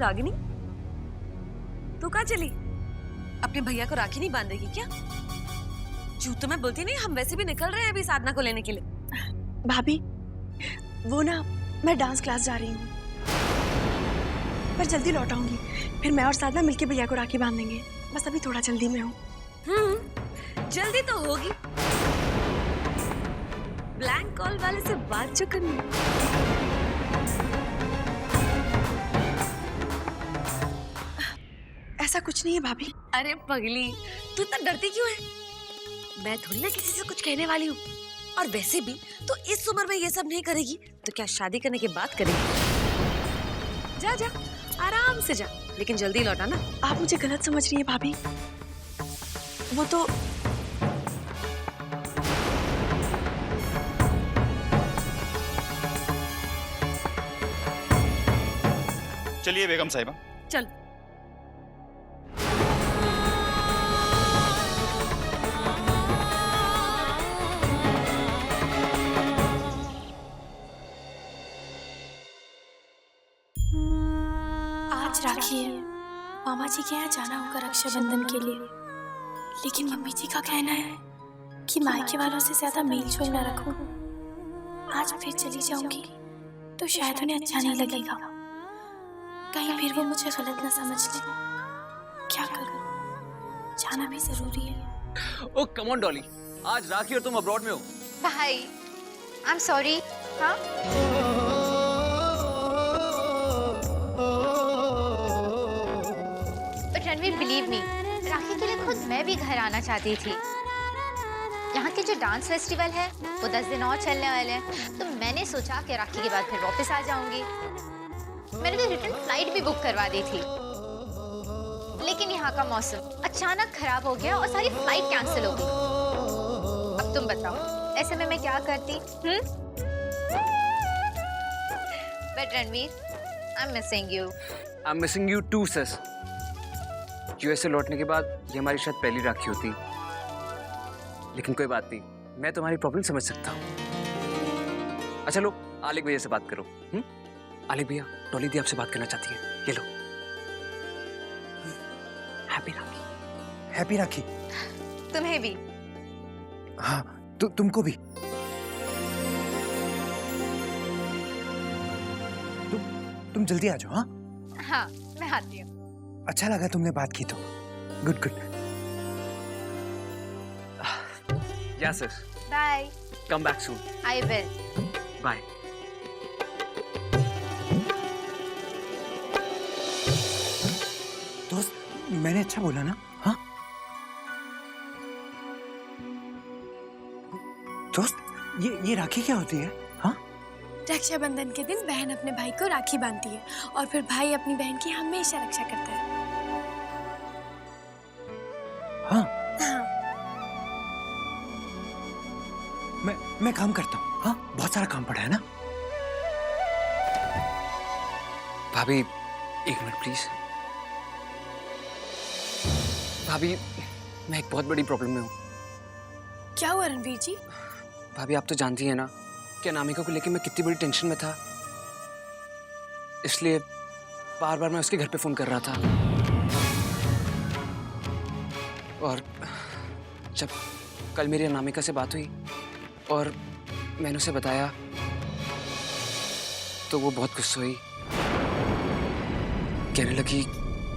रागिनी, तू कहाँ चली? अपने भैया को राखी नहीं बांधेगी क्या? झूठ तो मैं बोलती नहीं, हम वैसे भी निकल रहे हैं अभी साधना को लेने के लिए। भाभी, वो ना, मैं डांस क्लास जा रही हूँ, पर जल्दी लौट आऊंगी। फिर मैं और साधना मिलके भैया को राखी बांध देंगे। बस अभी थोड़ा जल्दी में हूँ। जल्दी तो होगी। ब्लैंक कॉल वाले से बात जो करनी है। ऐसा कुछ नहीं है भाभी। अरे पगली, तू इतना डरती क्यों है? मैं थोड़ी ना किसी से कुछ कहने वाली हूँ। और वैसे भी तो इस उम्र में ये सब नहीं करेगी तो क्या शादी करने के बाद करेगी? जा जा, आराम से जा, लेकिन जल्दी लौटा ना। आप मुझे गलत समझ रही है भाभी। वो तो चलिए बेगम साहिबा। चल। आज राखी है, मामा जी के यहाँ जाना होगा रक्षाबंधन के लिए, लेकिन मम्मी जी का कहना है कि मायके वालों से ज्यादा मेल जोल न रखूं। आज फिर चली जाऊंगी तो शायद उन्हें अच्छा नहीं लगेगा, कहीं फिर वो मुझे गलत ना समझ ले। क्या करूं, जाना भी जरूरी है। ओह कम ऑन डॉली, आज राखी और तुम अब्रॉड में हो। भाई, आई एम सॉरी। हाँ, बट रणवीर बिलीव मी, राखी के लिए खुद मैं भी घर आना चाहती थी। यहाँ के जो डांस फेस्टिवल है वो 10 दिन और चलने वाले हैं, तो मैंने सोचा कि राखी के बाद फिर वापस आ जाऊंगी। मैंने तो रिटर्न फ्लाइट भी बुक करवा दी थी, लेकिन यहाँ का मौसम अचानक खराब हो गया और सारी फ्लाइट कैंसिल हो गई। अब तुम बताओ, ऐसे में मैं क्या करती? But Ranveer, I am missing you. I am missing you too sus. US से लौटने के बाद ये हमारी शायद पहली राखी होती, लेकिन कोई बात नहीं, मैं तुम्हारी प्रॉब्लम समझ सकता हूँ। अच्छा लो, आलिक भैया से बात करो। आलिक भैया, डॉली दी आपसे बात करना चाहती है, ये लो। हैप्पी राखी। हैप्पी राखी। तुम्हें भी। हाँ, तुमको भी। तुम जल्दी आ जाओ। हाँ, मैं आती हूँ। अच्छा लगा तुमने बात की तो। Good good. Yeah sir. Bye. Come back soon. I will. Bye. दोस्त, मैंने अच्छा बोला ना? हाँ दोस्त, ये राखी क्या होती है? हाँ, रक्षाबंधन के दिन बहन अपने भाई को राखी बांधती है और फिर भाई अपनी बहन की हमेशा रक्षा करता है। हाँ, हाँ। मैं काम करता हूँ। हाँ, बहुत सारा काम पड़ा है ना। भाभी एक मिनट प्लीज। भाभी, मैं एक बहुत बड़ी प्रॉब्लम में हूँ। क्या हुआ रणवीर जी? भाभी आप तो जानती हैं ना कि अनामिका को लेकर मैं कितनी बड़ी टेंशन में था, इसलिए बार बार मैं उसके घर पे फोन कर रहा था। और जब कल मेरी अनामिका से बात हुई और मैंने उसे बताया तो वो बहुत गुस्सा हुई, कहने लगी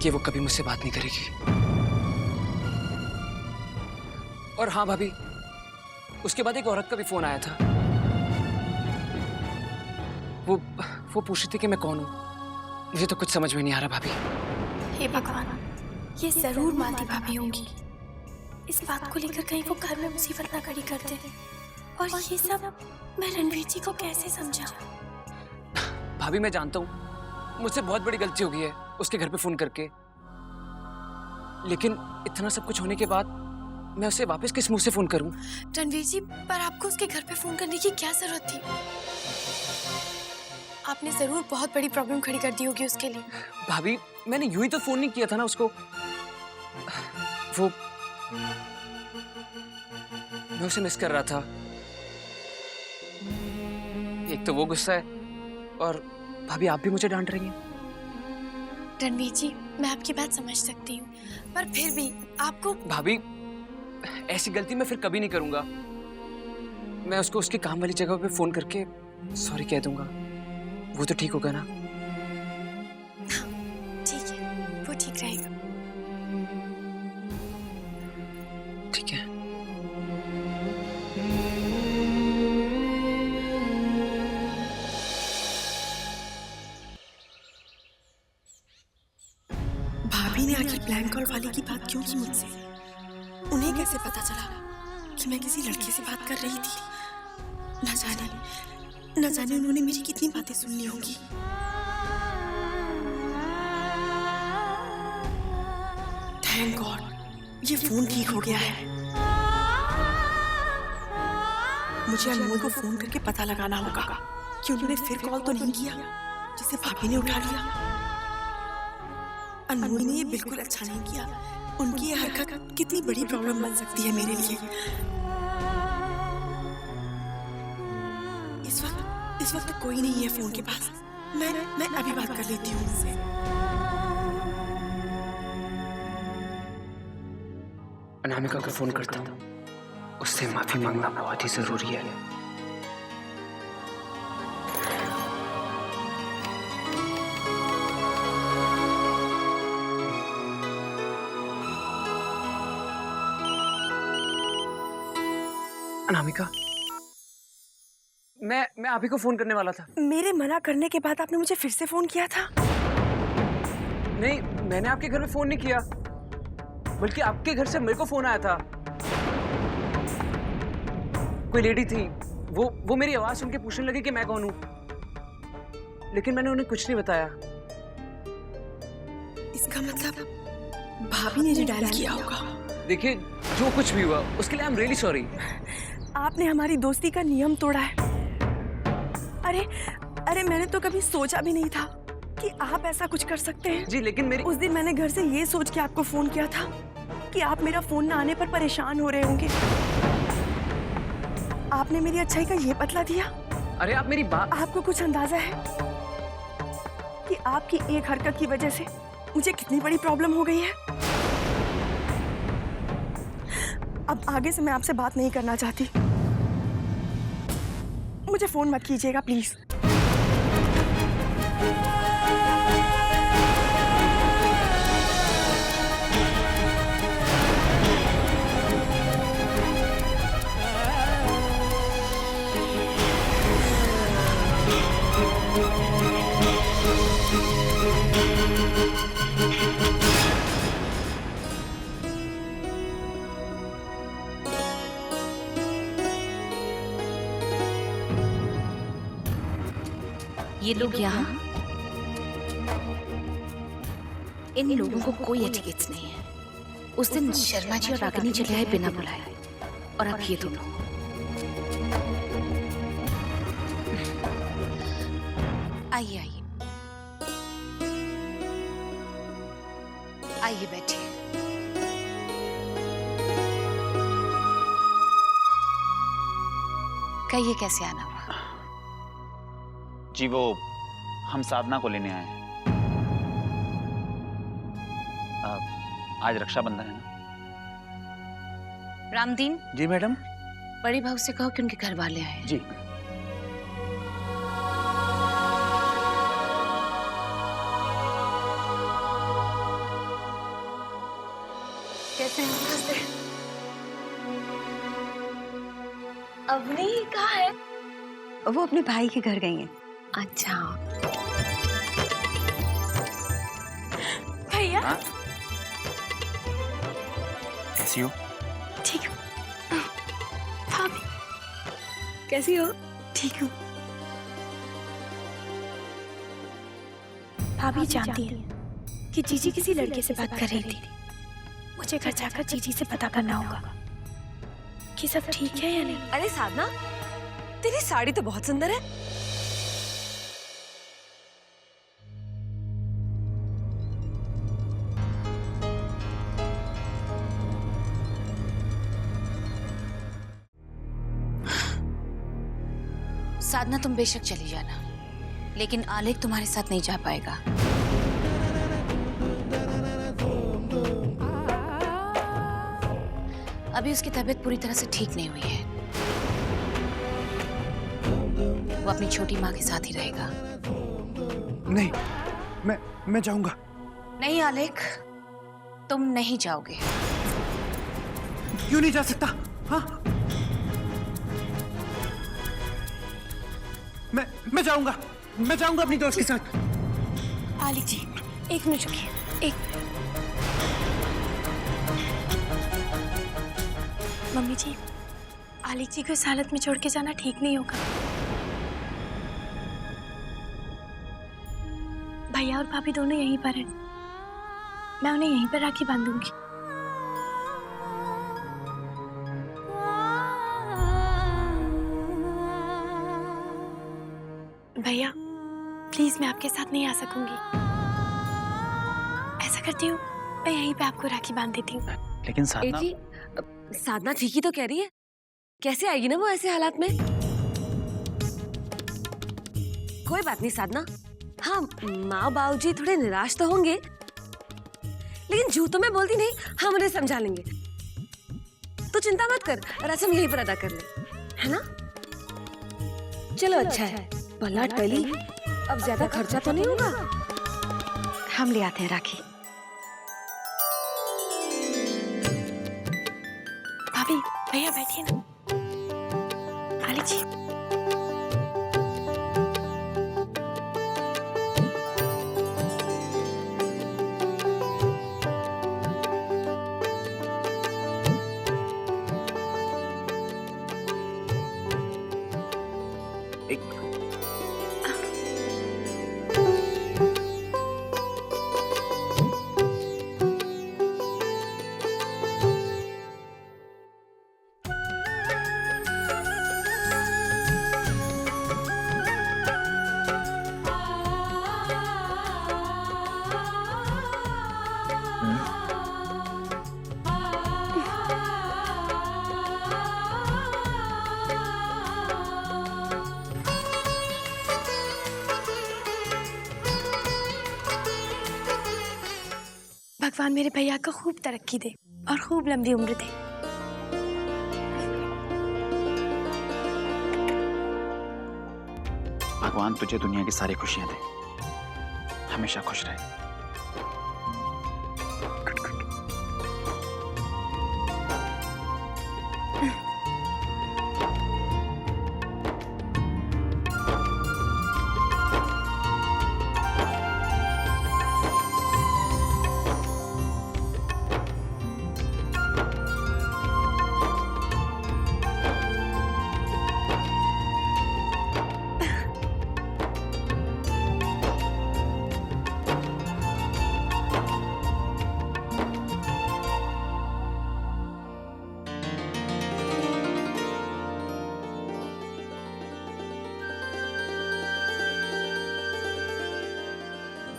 कि वो कभी मुझसे बात नहीं करेगी। और हाँ भाभी, उसके बाद एक औरत का भी फोन आया था। वो पूछ रही थी कि मैं कौन हूँ। मुझे तो कुछ समझ में नहीं आ रहा भाभी। हे भगवान, ये जरूर मालती भाभी होंगी। इस बात को लेकर कहीं वो घर में मुसीबत ना खड़ी कर दे। और ये सब मैं रणवीर जी को कैसे समझा? भाभी मैं जानता हूँ मुझसे बहुत बड़ी गलती हो गई है उसके घर पे फोन करके, लेकिन इतना सब कुछ होने के बाद मैं उसे वापस किस मुंह से फोन करूं? रणवीर जी, पर आपको उसके घर पे फोन करने की क्या जरूरत थी? आपने जरूर बहुत बड़ी प्रॉब्लम खड़ी कर दी होगी उसके लिए। भाभी मैंने यूं ही तो फोन नहीं किया था ना उसको। वो मैं उसे मिस कर रहा था। एक तो वो गुस्सा है और भाभी आप भी मुझे डांट रही हैं। रणवीर जी, मैं आपकी बात समझ सकती हूँ, पर फिर भी आपको। भाभी, ऐसी गलती मैं फिर कभी नहीं करूंगा। मैं उसको उसके काम वाली जगह पे फोन करके सॉरी कह दूंगा। वो तो ठीक होगा ना? ठीक है, वो ठीक रहेगा। ठीक है। भाभी ने आखिर प्लान कॉल वाली की बात क्यों की मुझसे? उन्हें कैसे पता चला कि मैं किसी लड़के से बात कर रही थी? न जाने उन्होंने मेरी कितनी बातें सुन ली होंगी। थैंक गॉड, ये फोन ठीक हो गया है। मुझे अनमोल को फोन करके पता लगाना होगा कि उन्होंने फिर कॉल तो नहीं किया जिसे भाभी ने उठा लिया। अनमोल ने ये बिल्कुल अच्छा नहीं किया। उनकी ये हरकत कितनी बड़ी प्रॉब्लम बन सकती है मेरे लिए। इस वक्त कोई नहीं है फोन के पास। मैं अभी बात कर लेती हूँ उनसे। अनामिका को फोन करता हूँ, उससे माफी मांगना बहुत ही जरूरी है। अनामिका, मैं आप ही को फोन करने वाला था। मेरे मना करने के बाद आपने मुझे फिर से फोन किया था? नहीं, मैंने आपके घर में फोन नहीं किया, बल्कि आपके घर से मेरे को फोन आया था। कोई लेडी थी, वो मेरी आवाज सुन के पूछने लगी कि मैं कौन हूं, लेकिन मैंने उन्हें कुछ नहीं बताया। इसका मतलब भाभी ने डायल किया होगा। देखिए, जो कुछ भी हुआ उसके लिए आई एम रियली सॉरी। आपने हमारी दोस्ती का नियम तोड़ा है। अरे मैंने तो कभी सोचा भी नहीं था कि आप ऐसा कुछ कर सकते हैं। जी, लेकिन मेरी उस दिन मैंने घर से ये सोच के आपको फोन किया था कि आप मेरा फोन ना आने पर परेशान हो रहे होंगे। आपने मेरी अच्छाई का ये बदला दिया। अरे आप मेरी बात। आपको कुछ अंदाजा है कि आपकी एक हरकत की वजह से मुझे कितनी बड़ी प्रॉब्लम हो गई है? अब आगे से मैं आपसे बात नहीं करना चाहती। मुझे फोन मत कीजिएगा प्लीज। ये लोग यहाँ, इन लोगों को कोई एटिकेट्स नहीं है। उस दिन शर्मा जी और रागिनी चले आए बिना बुलाए, और अब ये दोनों। आइए आइए आइए, बैठिए। कहिए कैसे आना हुआ? जी, वो हम साधना को लेने आए हैं। आज रक्षाबंधन है ना। रामदीन जी मैडम। बड़ी भाव से कहो कि उनके घर वाले आए हैं। जी। कैसे हैं? अवनी कहाँ है? वो अपने भाई के घर गई हैं। अच्छा। भैया। हाँ? कैसी हो? ठीक हूँ। भाभी कैसी हो? ठीक हूँ। भाभी जानती है कि जीजी किसी लड़के से बात कर रही थी। मुझे घर जाकर जीजी से पता करना होगा कि सब ठीक है या नहीं। अरे साधना, तेरी साड़ी तो बहुत सुंदर है। साधना, तुम बेशक चली जाना, लेकिन आलेख तुम्हारे साथ नहीं जा पाएगा। अभी उसकी तबीयत पूरी तरह से ठीक नहीं हुई है। वो अपनी छोटी माँ के साथ ही रहेगा। नहीं, मैं जाऊंगा। नहीं आलेख, तुम नहीं जाओगे। क्यों नहीं जा सकता? हाँ, मैं जाऊंगा अपनी दोस्त के साथ। आलिक जी, एक मिनट रुकिए। मम्मी जी, आलिक जी को इस हालत में छोड़ के जाना ठीक नहीं होगा। भैया और भाभी दोनों यहीं पर हैं। मैं उन्हें यहीं पर राखी बांधूंगी। भैया प्लीज, मैं आपके साथ नहीं आ सकूंगी। ऐसा करती हूँ, मैं यहीं पे आपको राखी बांध देती हूँ। लेकिन साधना, जी, साधना ठीक ही तो कह रही है। कैसे आएगी ना वो ऐसे हालात में? कोई बात नहीं साधना। हाँ, माँ बाबूजी थोड़े निराश तो होंगे, लेकिन झूठ तो मैं बोलती नहीं। हम उन्हें समझा लेंगे। तो चिंता मत कर, रस्म यहीं पर अदा कर ले, है ना? चलो अच्छा है, पलट पली, अब ज्यादा खर्चा तो नहीं होगा। हम ले आते हैं राखी। भाभी, भैया बैठिए ना। आलिक जी, भगवान मेरे भैया को खूब तरक्की दे और खूब लंबी उम्र दे। भगवान तुझे दुनिया की सारी खुशियां दे, हमेशा खुश रहे।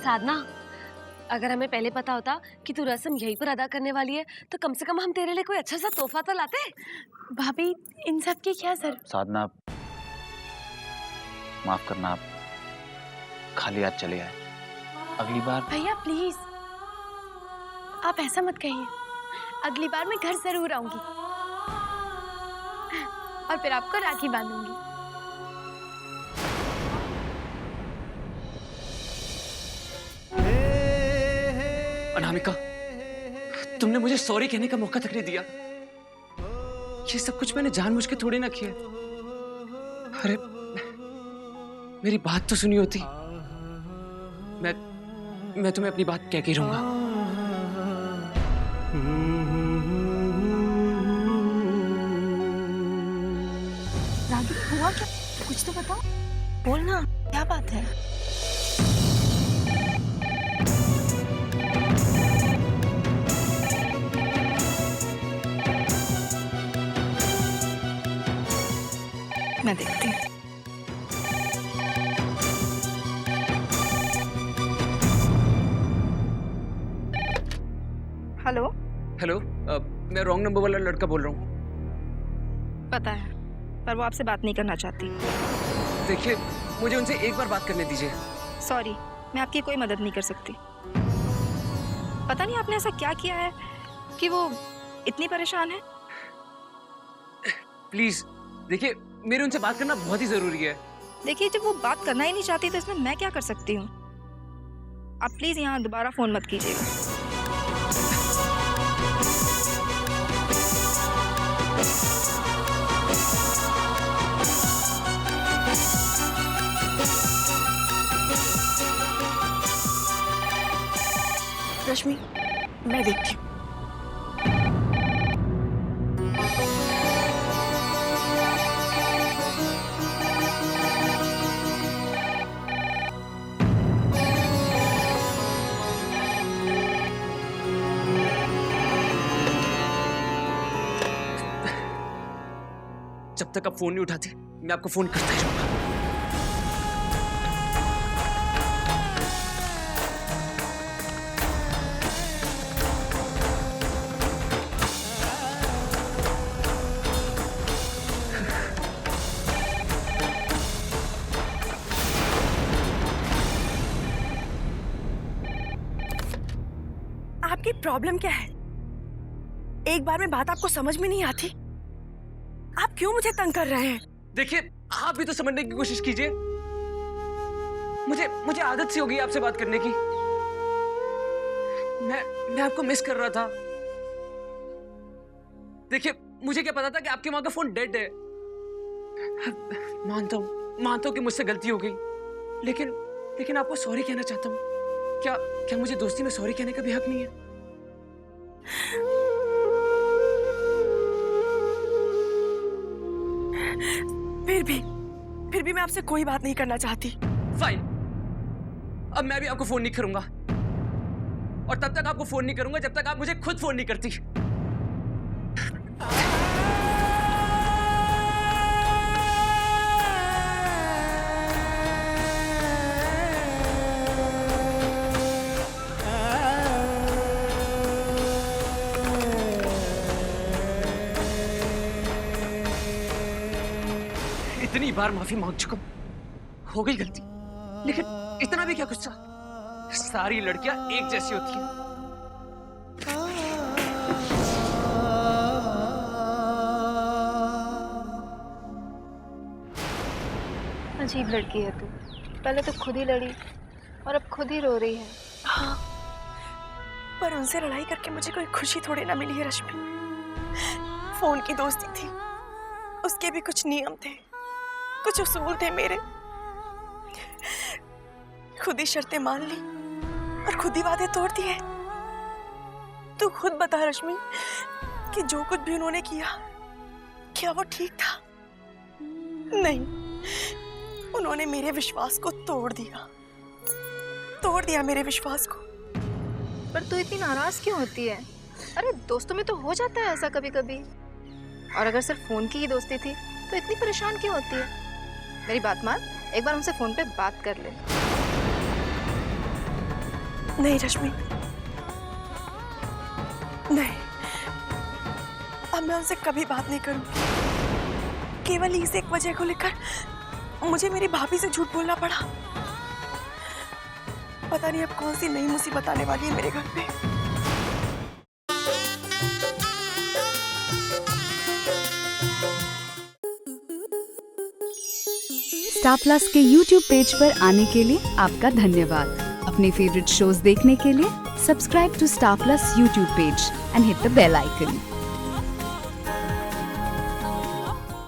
साधना, अगर हमें पहले पता होता कि तू रस्म यहीं पर अदा करने वाली है, तो कम से कम हम तेरे लिए कोई अच्छा सा तोहफा तो लाते। भाभी, इन सब की क्या सर? साधना, माफ करना, आप खाली हाथ चले आए। अगली बार। भैया प्लीज, आप ऐसा मत कहिए। अगली बार मैं घर जरूर आऊंगी और फिर आपको राखी बांधूंगी। अनामिका, तुमने मुझे सॉरी कहने का मौका तक नहीं दिया। ये सब कुछ मैंने जानबूझ के थोड़ी ना किया। अरे मेरी बात तो सुनी होती। मैं तुम्हें अपनी बात कह के रहूंगा। रागी, हुआ क्या? कुछ तो बताओ, बोलना, क्या बात है? मैं देखती हूँ। हेलो हेलो, मैं रॉन्ग नंबर वाला लड़का बोल रहा हूँ। पता है, पर वो आपसे बात नहीं करना चाहती। देखिए, मुझे उनसे एक बार बात करने दीजिए। सॉरी, मैं आपकी कोई मदद नहीं कर सकती। पता नहीं आपने ऐसा क्या किया है कि वो इतनी परेशान है। प्लीज देखिए, मेरे उनसे बात करना बहुत ही जरूरी है। देखिए, जब वो बात करना ही नहीं चाहती तो इसमें मैं क्या कर सकती हूँ? आप प्लीज यहाँ दोबारा फोन मत कीजिएगा। रश्मि, मैं देखती हूँ। जब तक आप फोन नहीं उठाती, मैं आपको फोन करता ही रहूंगा। आपकी प्रॉब्लम क्या है? एक बार में बात आपको समझ में नहीं आती? आप क्यों मुझे तंग कर रहे हैं? देखिए, आप भी तो समझने की कोशिश कीजिए। मुझे आदत सी हो गई आपसे बात करने की। मैं आपको मिस कर रहा था। देखिए, मुझे क्या पता था कि आपकी माँ का फोन डेड है। मानता हूँ कि मुझसे गलती हो गई, लेकिन आपको सॉरी कहना चाहता हूँ। क्या मुझे दोस्ती में सॉरी कहने का भी हक नहीं है? फिर भी मैं आपसे कोई बात नहीं करना चाहती। फाइन, अब मैं भी आपको फोन नहीं करूंगा, और तब तक आपको फोन नहीं करूंगा जब तक आप मुझे खुद फोन नहीं करती। इतनी बार माफी मांग चुका हूं, हो गई गलती, लेकिन इतना भी क्या गुस्सा? सारी लड़कियां एक जैसी होती हैं। अजीब लड़की है तू। पहले तो खुद ही लड़ी और अब खुद ही रो रही है। हाँ, पर उनसे लड़ाई करके मुझे कोई खुशी थोड़ी ना मिली है रश्मि। फोन की दोस्ती थी, उसके भी कुछ नियम थे, कुछ उसूल थे मेरे। खुद ही शर्तें मान ली और खुद ही वादे तोड़ दिए। तू खुद बता रश्मि कि जो कुछ भी उन्होंने किया, क्या वो ठीक था? नहीं, उन्होंने मेरे विश्वास को तोड़ दिया मेरे विश्वास को। पर तू इतनी नाराज क्यों होती है? अरे दोस्तों में तो हो जाता है ऐसा कभी कभी। और अगर सिर्फ फोन की ही दोस्ती थी तो इतनी परेशान क्यों होती है? मेरी बात मान, एक बार उनसे फोन पे बात कर ले। नहीं रश्मि, नहीं, अब मैं उनसे कभी बात नहीं करूंगी। केवल इस एक वजह को लेकर मुझे मेरी भाभी से झूठ बोलना पड़ा। पता नहीं अब कौन सी नई मुसीबत आने वाली है मेरे घर पे। स्टार प्लस के YouTube पेज पर आने के लिए आपका धन्यवाद। अपने फेवरेट शोज देखने के लिए subscribe to Star Plus YouTube page and hit the bell icon.